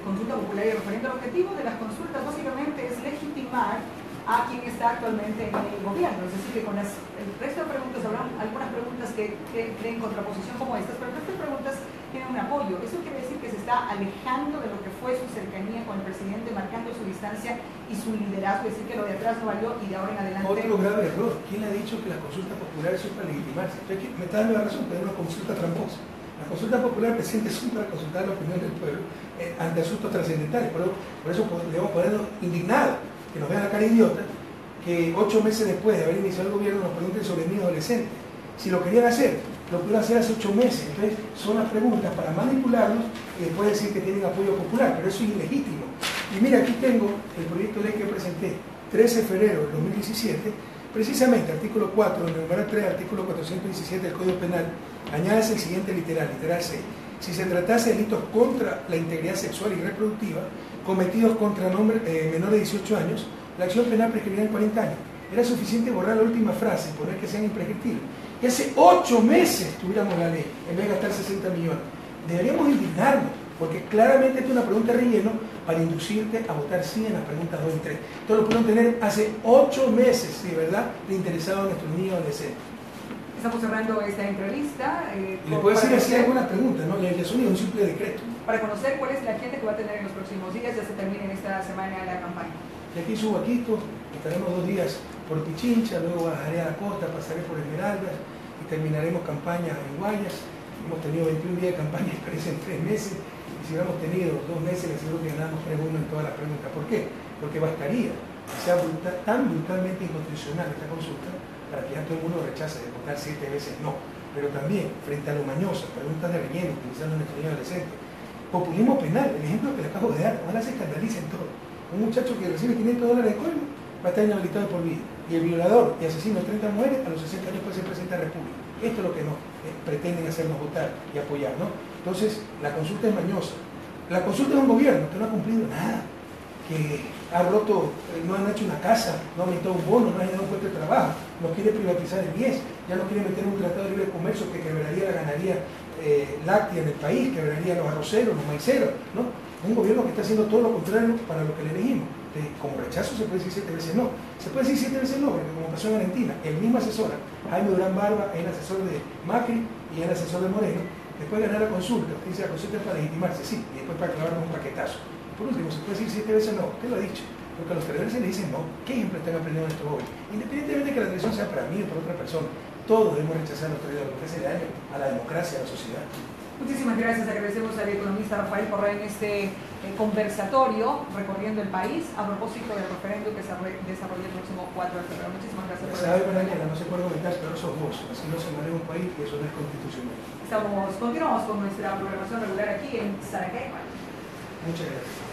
consulta popular y referente al objetivo de las consultas, básicamente es legitimar a quien está actualmente en el gobierno. Es decir, que con el resto de preguntas habrá algunas preguntas que creen contraposición como estas, pero el resto de preguntas tienen un apoyo. Eso quiere decir que se está alejando de lo que fue su cercanía con el presidente, marcando su distancia y su liderazgo, es decir, que lo de atrás no valió y de ahora en adelante... Otro grave error. ¿Quién ha dicho que las consultas populares son para legitimarse? Entonces, me está dando la razón, pero es una consulta tramposa. Las consultas populares, presidente, son para consultar la opinión del pueblo ante asuntos trascendentales. Por eso debemos ponernos indignados, que nos vean la cara idiota, que 8 meses después de haber iniciado el gobierno nos pregunten sobre niños adolescentes. Si lo querían hacer, lo pudieron hacer hace 8 meses. Entonces, son las preguntas para manipularlos y después decir que tienen apoyo popular, pero eso es ilegítimo. Y mira, aquí tengo el proyecto de ley que presenté 13 de febrero del 2017, precisamente artículo 4, en el número 3, artículo 417 del Código Penal, añádese el siguiente literal C. Si se tratase de delitos contra la integridad sexual y reproductiva, cometidos contra menores de 18 años, la acción penal prescribirá en 40 años. Era suficiente borrar la última frase y poner que sean imprescriptibles. Y hace 8 meses tuviéramos la ley, en vez de gastar 60 millones. Deberíamos indignarnos, porque claramente es una pregunta de relleno para inducirte a votar sí en las preguntas 2 y 3. Entonces lo pudieron tener hace 8 meses, si de verdad le interesaba a nuestros niños adolescentes. Estamos cerrando esta entrevista. Le puedo decir así algunas preguntas, ¿no? Le son un simple decreto. Para conocer cuál es la agenda que va a tener en los próximos días, ya se termina en esta semana la campaña. Y aquí subo a Quito, estaremos 2 días por Pichincha, luego bajaré a la costa, pasaré por Esmeraldas y terminaremos campaña en Guayas. Hemos tenido 21 días de campaña, parece en 3 meses, y si hubiéramos tenido 2 meses, les aseguro que ganamos 3-1 en todas las preguntas. ¿Por qué? Porque bastaría que sea tan brutalmente inconstitucional esta consulta para que ya todo el mundo rechace de votar 7 veces no. Pero también, frente a lo mañoso, preguntas de relleno, utilizando nuestro niño adolescente, populismo penal, el ejemplo que le acabo de dar, ojalá se escandalicen todo. Un muchacho que recibe 500 dólares de coima va a estar inhabilitado por vida. Y el violador y asesino de 30 mujeres a los 60 años puede ser presidente de la República. Esto es lo que nos pretenden hacernos votar y apoyar, ¿no? Entonces, la consulta es mañosa. La consulta es un gobierno que no ha cumplido nada, que ha roto, no han hecho una casa, no ha aumentado un bono, no ha generado un puesto de trabajo, no quiere privatizar el 10, ya no quiere meter un tratado de libre comercio que quebraría la ganadería láctea en el país, quebraría los arroceros, los maiceros, ¿no? Un gobierno que está haciendo todo lo contrario para lo que le elegimos. Como rechazo se puede decir 7 veces no. Se puede decir 7 veces no, porque como pasó en Argentina, el mismo asesor, Jaime Durán Barba, es el asesor de Macri y es el asesor de Moreno. Después de ganar la consulta, usted dice la consulta es para legitimarse, sí, y después para clavarnos un paquetazo. Por último, se puede decir 7 veces no, usted lo ha dicho, porque a los traidores se le dicen no. ¿Qué ejemplo están aprendiendo nuestros jóvenes? Independientemente de que la traición sea para mí o para otra persona, todos debemos rechazar a los traidores, porque hace daño a la democracia, a la sociedad. Muchísimas gracias, agradecemos al economista Rafael Correa en este conversatorio recorriendo el país a propósito del referéndum que se desarrolla el próximo 4 de febrero. Muchísimas gracias por Sabe, Daniela, no se puede comentar, pero sos vos, así no se maneja un país que eso no es constitucional. Continuamos con nuestra programación regular aquí en Saracay. Muchas gracias.